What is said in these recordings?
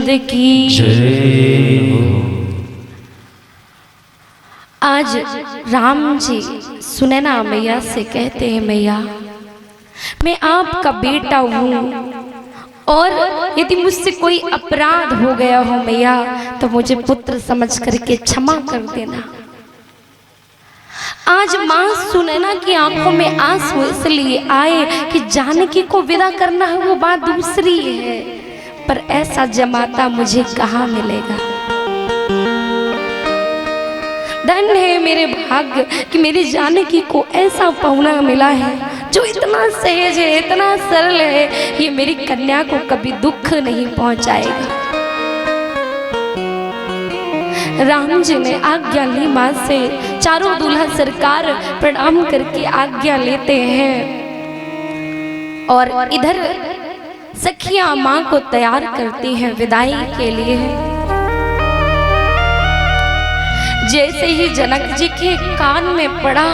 की जय हो। आज राम जी सुनैना मैया से कहते हैं, मैया मैं आपका बेटा हूँ और यदि मुझसे कोई अपराध हो गया हो मैया तो मुझे पुत्र समझ करके क्षमा कर देना। आज माँ सुनैना की आंखों में आंसू इसलिए आए कि जानकी को विदा करना है वो बात दूसरी है, पर ऐसा जमाता मुझे कहाँ मिलेगा। धन्य है मेरे भाग्य कि मेरी जानकी को ऐसा पहुना मिला है जो इतना सहज है, इतना सरल है, ये मेरी कन्या को कभी दुख नहीं पहुंचाएगा। राम जी ने आज्ञा ली माँ से, चारों दूल्हा सरकार प्रणाम करके आज्ञा लेते हैं और इधर सखियां माँ को तैयार करती हैं विदाई के लिए। जैसे ही जनक जी के कान में पड़ा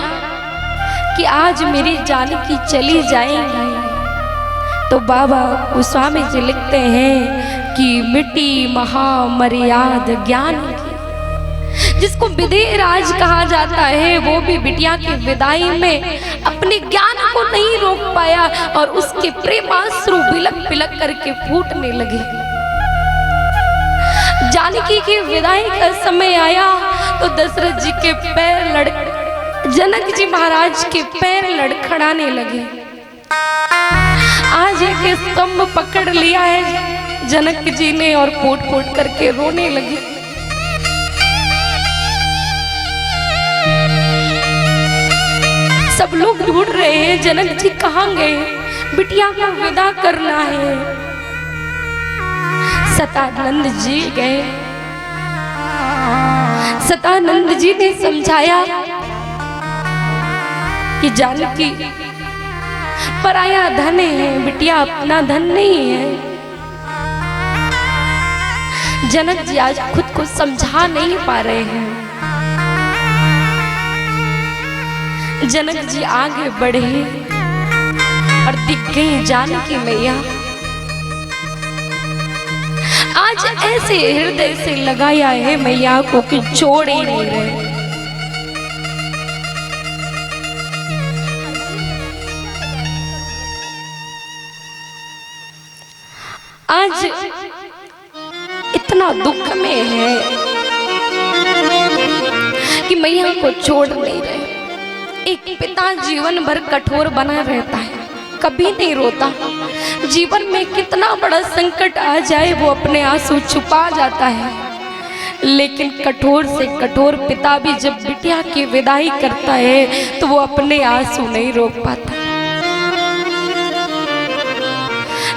कि आज मेरी जानकी चली जाएंगी, तो बाबा गोस्वामी जी लिखते हैं कि मिट्टी महामर्याद ज्ञान की। जिसको विदेह राज कहा जाता है वो भी बिटिया की विदाई में अपने ज्ञान को नहीं रोक पाया और उसके प्रेमाश्रु बिलक बिलक करके फूटने लगे। जानकी की विदाई का समय आया तो दशरथ जी के पैर जनक जी महाराज के पैर लड़खड़ाने लगे। आज एक स्तंभ पकड़ लिया है जनक जी ने और फूट फूट करके रोने लगे। सब लोग ढूंढ रहे हैं जनक जी कहाँ गए, बिटिया को विदा करना है। सतानंद जी गए। सतानंद जी ने समझाया कि जानकी पराया धन है, बिटिया अपना धन नहीं है। जनक जी आज खुद को समझा नहीं पा रहे हैं। जनक जी आगे बढ़े और दिख गई जानकी मैया। आज ऐसे हृदय से लगाया है मैया को कि छोड़ ही नहीं रहे। आज इतना दुख में है कि मैया को छोड़ नहीं रहे। एक पिता जीवन भर कठोर बना रहता है, कभी नहीं रोता। जीवन में कितना बड़ा संकट आ जाए वो अपने आंसू छुपा जाता है, लेकिन कठोर से कठोर पिता भी जब बिटिया की विदाई करता है तो वो अपने आंसू नहीं रोक पाता।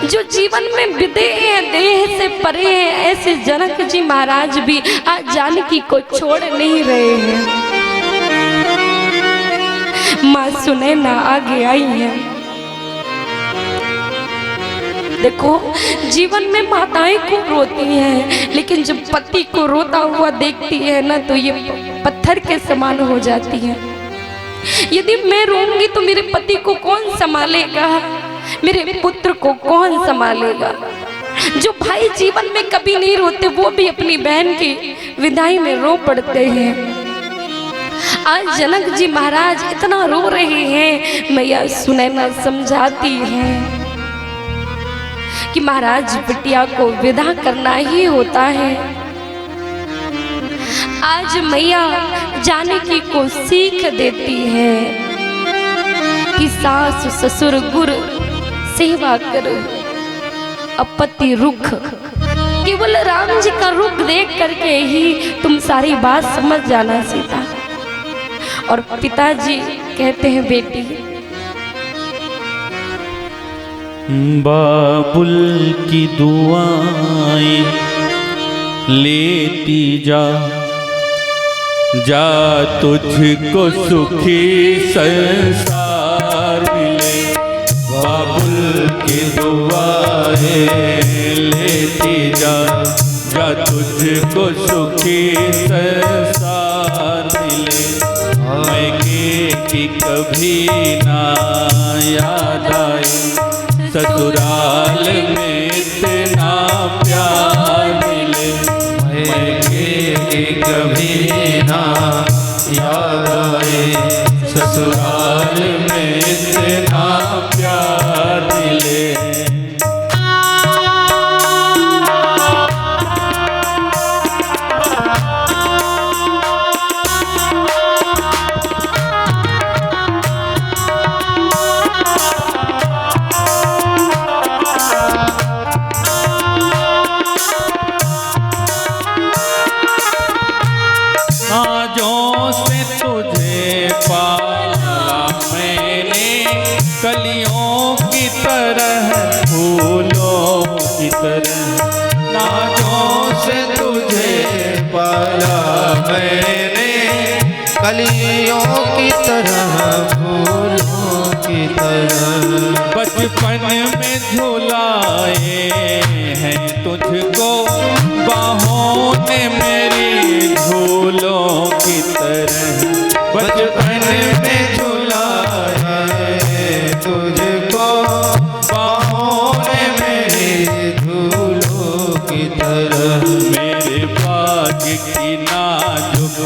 जो जीवन में विदेह है, देह से परे है, ऐसे जनक जी महाराज भी आज जानकी को छोड़ नहीं रहे हैं। माँ सुनैना आगे आई है। देखो जीवन में माताएं खूब रोती हैं, लेकिन जब पति को रोता हुआ देखती है ना तो ये पत्थर के समान हो जाती है। यदि मैं रोऊंगी तो मेरे पति को कौन संभालेगा, मेरे पुत्र को कौन संभालेगा। जो भाई जीवन में कभी नहीं रोते वो भी अपनी बहन की विदाई में रो पड़ते हैं। आज जनक जी महाराज इतना रो रहे हैं, मैया सुनैना समझाती है कि महाराज बिटिया को विदा करना ही होता है। आज मैया जानकी को सीख देती है कि सास ससुर गुर सेवा करो, अपति रुख। केवल राम जी का रुख देख करके ही तुम सारी बात समझ जाना सीता। और पिताजी कहते हैं बेटी बाबुल की दुआएं लेती जा, जा तुझको सुखी संसार मिले। बाबुल की दुआएं लेती जा, जा तुझको सुखी संसार मिले। कि कभी ना याद आए ससुराल में इतना प्यार कभी ना याद आए, ससुराल में इतना प्यार मिले। आजों से तुझे पाला मैंने, कलियों की तरह फूलों की तरह। नाजों से तुझे पाला मैंने, कलियों की तरह फूलों की तरह। बचपन में झुलाए हैं तुझको बाहों ने मेरी झूलों की तरह। बचपन में झुलाया है तुझको बाहों ने मेरे झूलों की तरह। मेरे भाग्य की नाजुक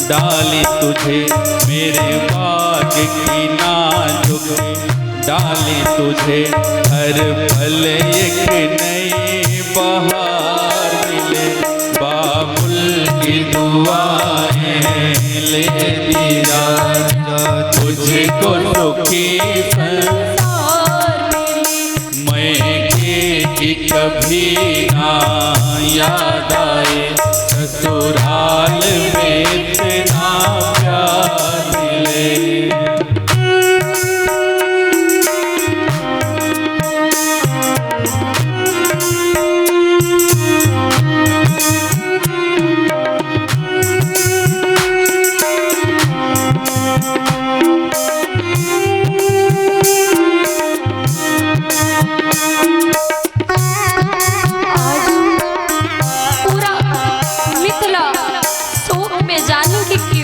डाली तुझे, मेरे भाग्य की नाजुक डाली तुझे। हर पल एक नई बहार मिले, बाबुल की दुआएं लेती जा। तुझको सुखी संसार मैं कि कभी ना याद आए, ससुराल में इतना प्यार मिले।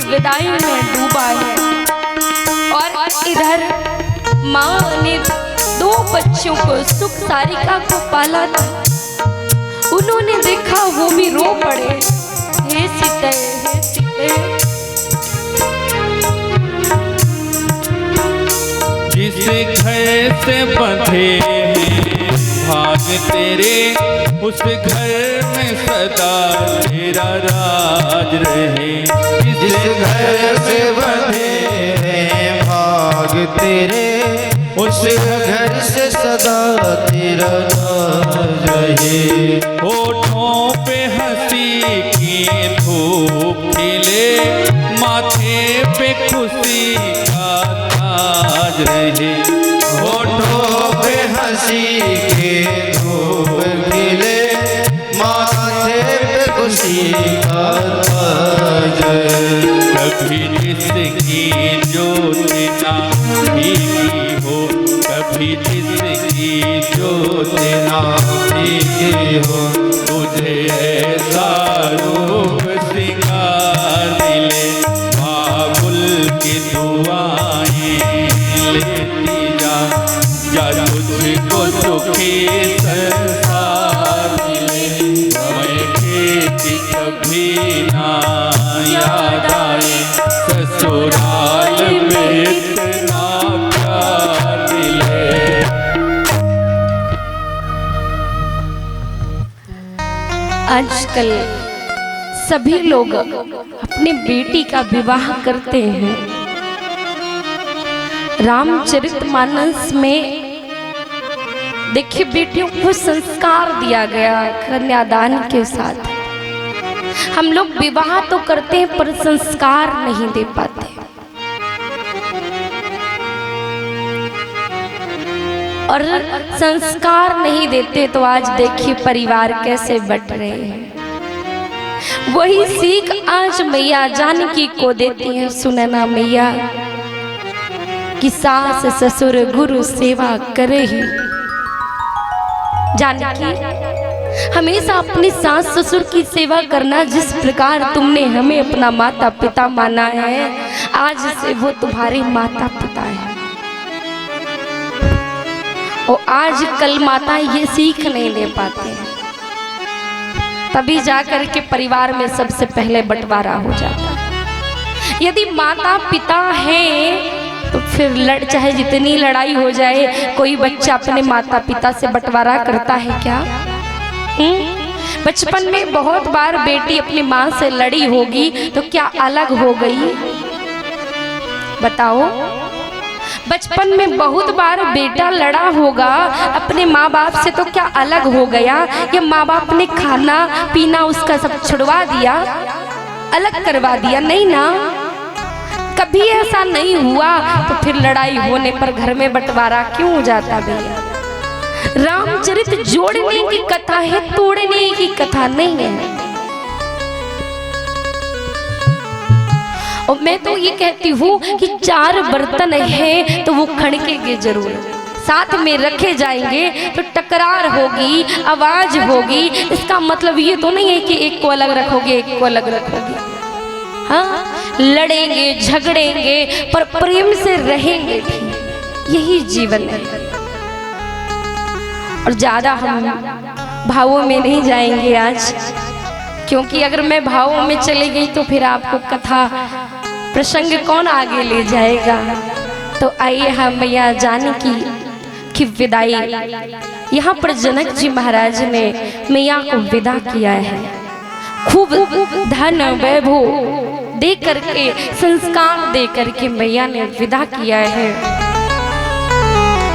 विदाई में डूबा है और इधर माँ ने 2 बच्चों को सुख सारिका को पाला था। उन्होंने देखा वो भी रो पड़े। हे सीते, हे सीते। जिस घर से बंधे हैं भाग तेरे, उस घर में सदा तेरा राज रहे। जिस घर से बंधे हैं भाग तेरे, उस घर से सदा तेरा राज रहे। होठों पे हंसी की धूप खिले, माथे पे खुशी का ताज रहे। होठों पे हंसी के धूप खिले, माथे पे खुशी का ताज। कभी जिसकी ज्योत ना भीगी हो, कभी जिसकी ज्योत ना भीगी हो, तुझे ऐसा रूप सिंगार मिले। बाबुल की दुआएं लेती जा, जा तुझको सुखी संसार मिले। मैं कि कभी ना याद आए, ससुराल में इतना प्यार मिले। आजकल सभी लोग अपने बेटी का विवाह करते हैं। रामचरितमानस में देखिए बेटियों को संस्कार दिया गया कन्यादान के साथ। हम लोग विवाह तो करते हैं पर संस्कार नहीं दे पाते। और संस्कार नहीं देते तो आज देखिए परिवार कैसे बट रहे हैं। वही सीख आज मैया जानकी को देती है सुनैना मैया कि सास ससुर गुरु सेवा करे ही। जानकी हमेशा अपनी सास ससुर की सेवा करना, जिस प्रकार तुमने हमें अपना माता पिता माना है, आज से वो तुम्हारे माता पिता है। और आज कल माता ये सीख नहीं दे पाते हैं। तभी जाकर के परिवार में सबसे पहले बंटवारा हो जाता है। यदि माता पिता हैं तो फिर चाहे जितनी लड़ाई हो जाए, कोई बच्चा अपने माता पिता से बंटवारा करता है क्या? बचपन में बहुत बार बेटी अपनी माँ से लड़ी होगी तो क्या अलग हो गई? बताओ। बचपन में बहुत बार बेटा लड़ा होगा अपने माँ बाप से तो क्या अलग हो गया? या माँ बाप ने खाना पीना उसका सब छुड़वा दिया, अलग करवा दिया? नहीं ना, कभी ऐसा नहीं हुआ। तो फिर लड़ाई होने पर घर में बंटवारा क्यों हो जाता भैया? रामचरित जोड़ने की कथा है, तोड़ने की कथा नहीं है। और मैं तो ये कहती हूँ कि 4 बर्तन है तो वो खड़केंगे जरूर, साथ में रखे जाएंगे तो टकरार होगी, आवाज होगी। इसका मतलब ये तो नहीं है कि एक को अलग रखोगे एक को अलग रखोगे। हाँ, लड़ेंगे झगड़ेंगे पर प्रेम से रहेंगे भी, यही जीवन है। और ज्यादा हम भावों में नहीं जाएंगे आज, क्योंकि अगर मैं भावों में चली गई तो फिर आपको कथा प्रसंग कौन आगे ले जाएगा। तो आइए हम मैया जानकी की विदाई, यहाँ पर जनक जी महाराज ने मैया को विदा किया है। खूब धन वैभव दे करके, संस्कार दे करके मैया ने विदा किया है।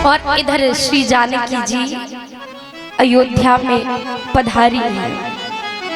और इधर श्री जानकी जी अयोध्या में पधारी है।